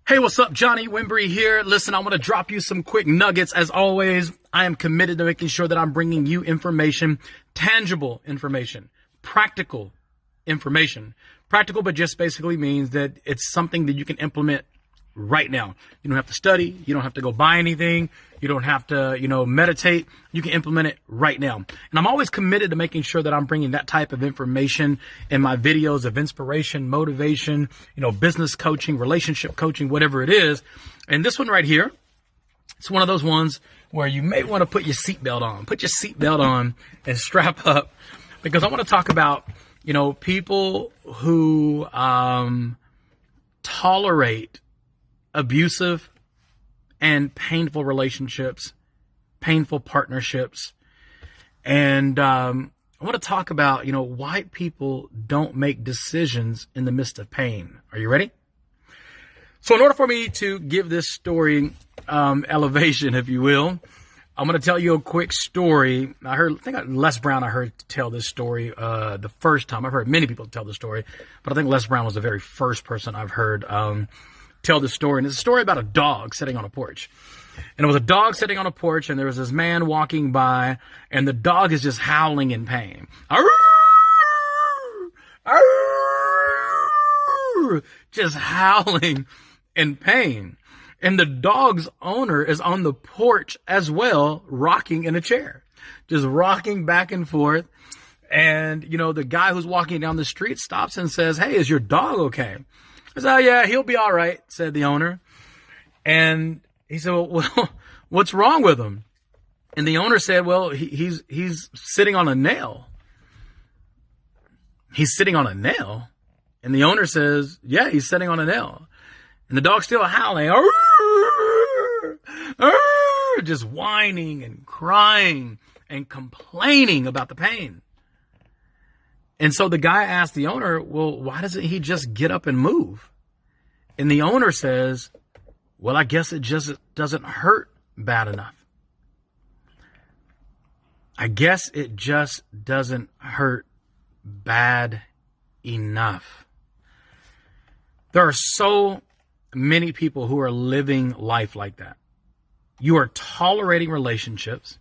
Hey, what's up? Johnny Wimbrey here. Listen, I want to drop you some quick nuggets. As always, I am committed to making sure that I'm bringing you information, tangible information, practical information. Practical, but just basically means that it's something that you can implement right now. You don't have to study. You don't have to go buy anything. You don't have to, meditate. You can implement it right now. And I'm always committed to making sure that I'm bringing that type of information in my videos of inspiration, motivation, business coaching, relationship coaching, whatever it is. And this one right here, it's one of those ones where you may want to put your seatbelt on. Put your seatbelt on and strap up, because I want to talk about, people who tolerate abusive and painful relationships, painful partnerships. And I want to talk about, why people don't make decisions in the midst of pain. Are you ready? So in order for me to give this story elevation, if you will, I'm going to tell you a quick story. I think Les Brown, I heard tell this story the first time. I've heard many people tell the story, but I think Les Brown was the very first person I've heard tell the story. And it's a story about a dog sitting on a porch. And it was a dog sitting on a porch, and there was this man walking by, and the dog is just howling in pain. Just howling in pain. And the dog's owner is on the porch as well, rocking in a chair, just rocking back and forth. And, the guy who's walking down the street stops and says, "Hey, is your dog okay?" I said, "Oh, yeah, he'll be all right," said the owner. And he said, "Well, what's wrong with him?" And the owner said, "Well, he's sitting on a nail." "He's sitting on a nail?" And the owner says, "Yeah, he's sitting on a nail." And the dog's still howling, just whining and crying and complaining about the pain. And so the guy asked the owner, "Well, why doesn't he just get up and move?" And the owner says, "Well, I guess it just doesn't hurt bad enough. I guess it just doesn't hurt bad enough." There are so many people who are living life like that. You are tolerating relationships.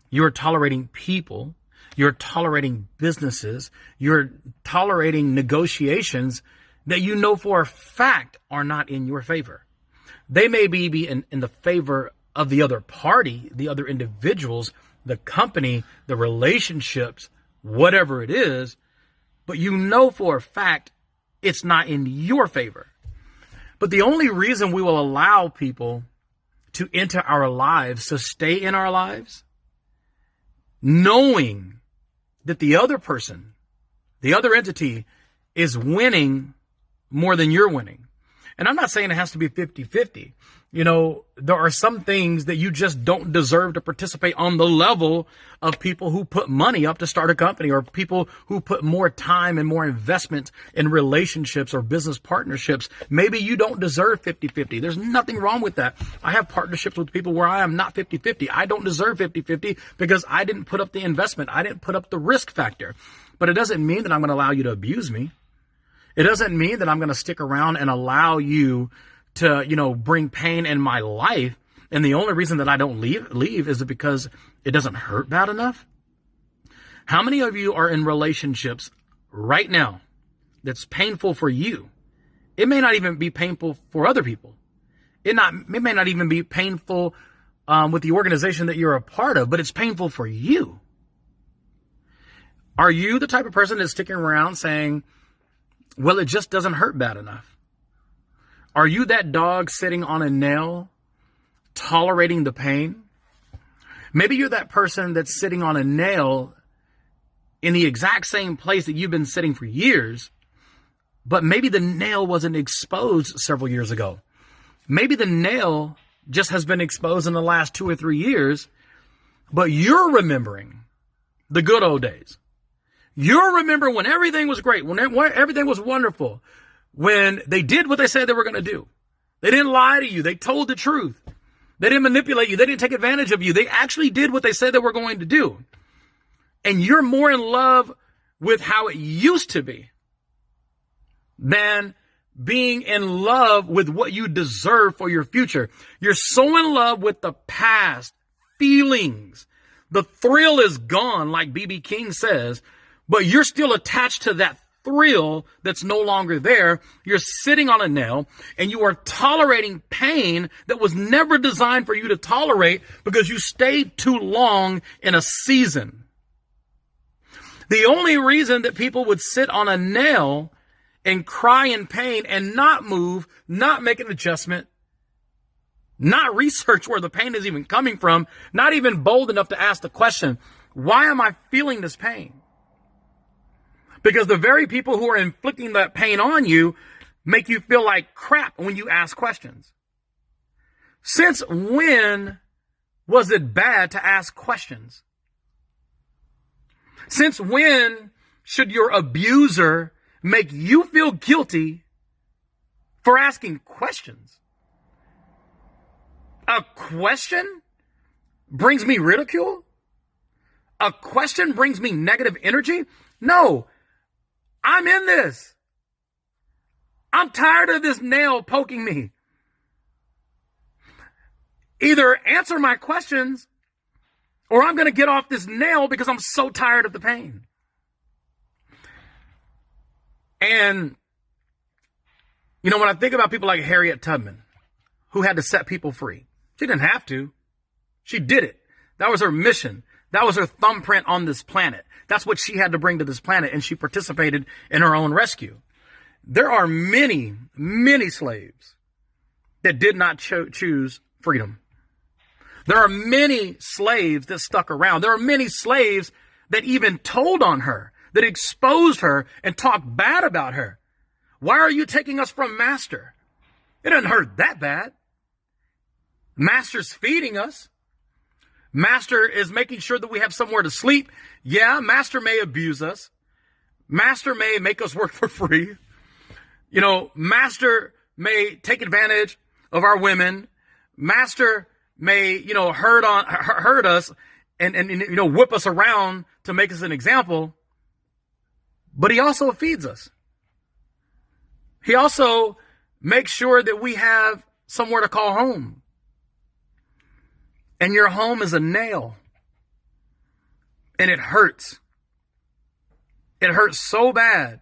You are tolerating people. You're tolerating businesses. You're tolerating negotiations that you know for a fact are not in your favor. They may be in the favor of the other party, the other individuals, the company, the relationships, whatever it is, but you know for a fact it's not in your favor. But the only reason we will allow people to enter our lives, to stay in our lives, knowing that the other person, the other entity, is winning more than you're winning. And I'm not saying it has to be 50-50. There are some things that you just don't deserve to participate on the level of people who put money up to start a company, or people who put more time and more investment in relationships or business partnerships. Maybe you don't deserve 50-50. There's nothing wrong with that. I have partnerships with people where I am not 50-50. I don't deserve 50-50 because I didn't put up the investment. I didn't put up the risk factor. But it doesn't mean that I'm going to allow you to abuse me. It doesn't mean that I'm going to stick around and allow you to, bring pain in my life. And the only reason that I don't leave is because it doesn't hurt bad enough. How many of you are in relationships right now that's painful for you? It may not even be painful for other people. It may not even be painful with the organization that you're a part of, but it's painful for you. Are you the type of person that's sticking around saying, "Well, it just doesn't hurt bad enough"? Are you that dog sitting on a nail, tolerating the pain? Maybe you're that person that's sitting on a nail in the exact same place that you've been sitting for years, but maybe the nail wasn't exposed several years ago. Maybe the nail just has been exposed in the last 2 or 3 years, but you're remembering the good old days. You'll remember when everything was great, when everything was wonderful, when they did what they said they were going to do. They didn't lie to you. They told the truth. They didn't manipulate you. They didn't take advantage of you. They actually did what they said they were going to do. And you're more in love with how it used to be than being in love with what you deserve for your future. You're so in love with the past feelings. The thrill is gone, like B.B. King says, but you're still attached to that thrill that's no longer there. You're sitting on a nail and you are tolerating pain that was never designed for you to tolerate because you stayed too long in a season. The only reason that people would sit on a nail and cry in pain and not move, not make an adjustment, not research where the pain is even coming from, not even bold enough to ask the question, why am I feeling this pain? Because the very people who are inflicting that pain on you make you feel like crap when you ask questions. Since when was it bad to ask questions? Since when should your abuser make you feel guilty for asking questions? A question brings me ridicule? A question brings me negative energy? No. I'm in this. I'm tired of this nail poking me. Either answer my questions or I'm going to get off this nail because I'm so tired of the pain. And, when I think about people like Harriet Tubman, who had to set people free, she didn't have to. She did it. That was her mission. That was her thumbprint on this planet. That's what she had to bring to this planet, and she participated in her own rescue. There are many, many slaves that did not choose freedom. There are many slaves that stuck around. There are many slaves that even told on her, that exposed her and talked bad about her. Why are you taking us from Master? It doesn't hurt that bad. Master's feeding us. Master is making sure that we have somewhere to sleep. Yeah, Master may abuse us. Master may make us work for free. Master may take advantage of our women. Master may, hurt us and whip us around to make us an example. But he also feeds us. He also makes sure that we have somewhere to call home. And your home is a nail. And it hurts. It hurts so bad.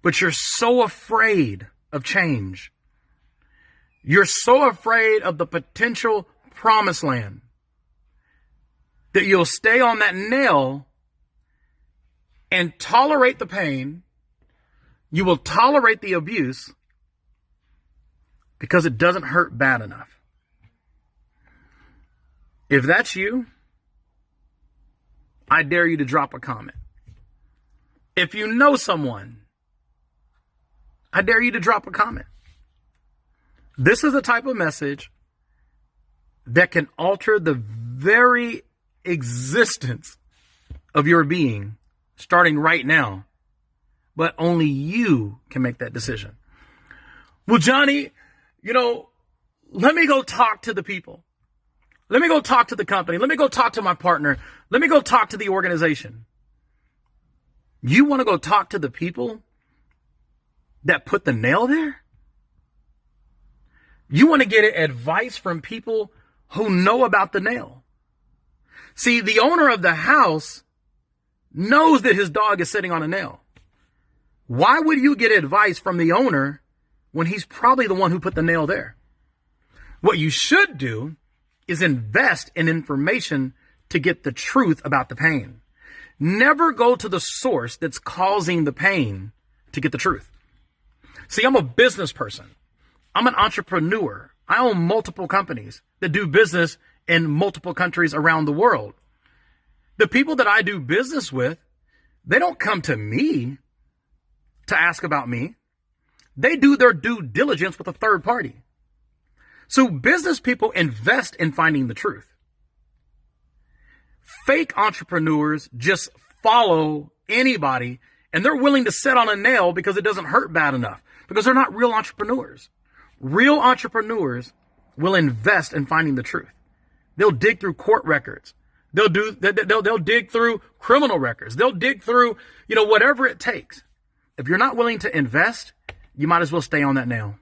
But you're so afraid of change. You're so afraid of the potential promised land that you'll stay on that nail and tolerate the pain. You will tolerate the abuse because it doesn't hurt bad enough. If that's you, I dare you to drop a comment. If you know someone, I dare you to drop a comment. This is the type of message that can alter the very existence of your being starting right now. But only you can make that decision. Well, Johnny, let me go talk to the people. Let me go talk to the company. Let me go talk to my partner. Let me go talk to the organization. You want to go talk to the people that put the nail there? You want to get advice from people who know about the nail. See, the owner of the house knows that his dog is sitting on a nail. Why would you get advice from the owner when he's probably the one who put the nail there? What you should do is invest in information to get the truth about the pain. Never go to the source that's causing the pain to get the truth. See, I'm a business person. I'm an entrepreneur. I own multiple companies that do business in multiple countries around the world. The people that I do business with, they don't come to me to ask about me. They do their due diligence with a third party. So business people invest in finding the truth. Fake entrepreneurs just follow anybody and they're willing to sit on a nail because it doesn't hurt bad enough, because they're not real entrepreneurs. Real entrepreneurs will invest in finding the truth. They'll dig through court records. They'll dig through criminal records. They'll dig through, whatever it takes. If you're not willing to invest, you might as well stay on that nail.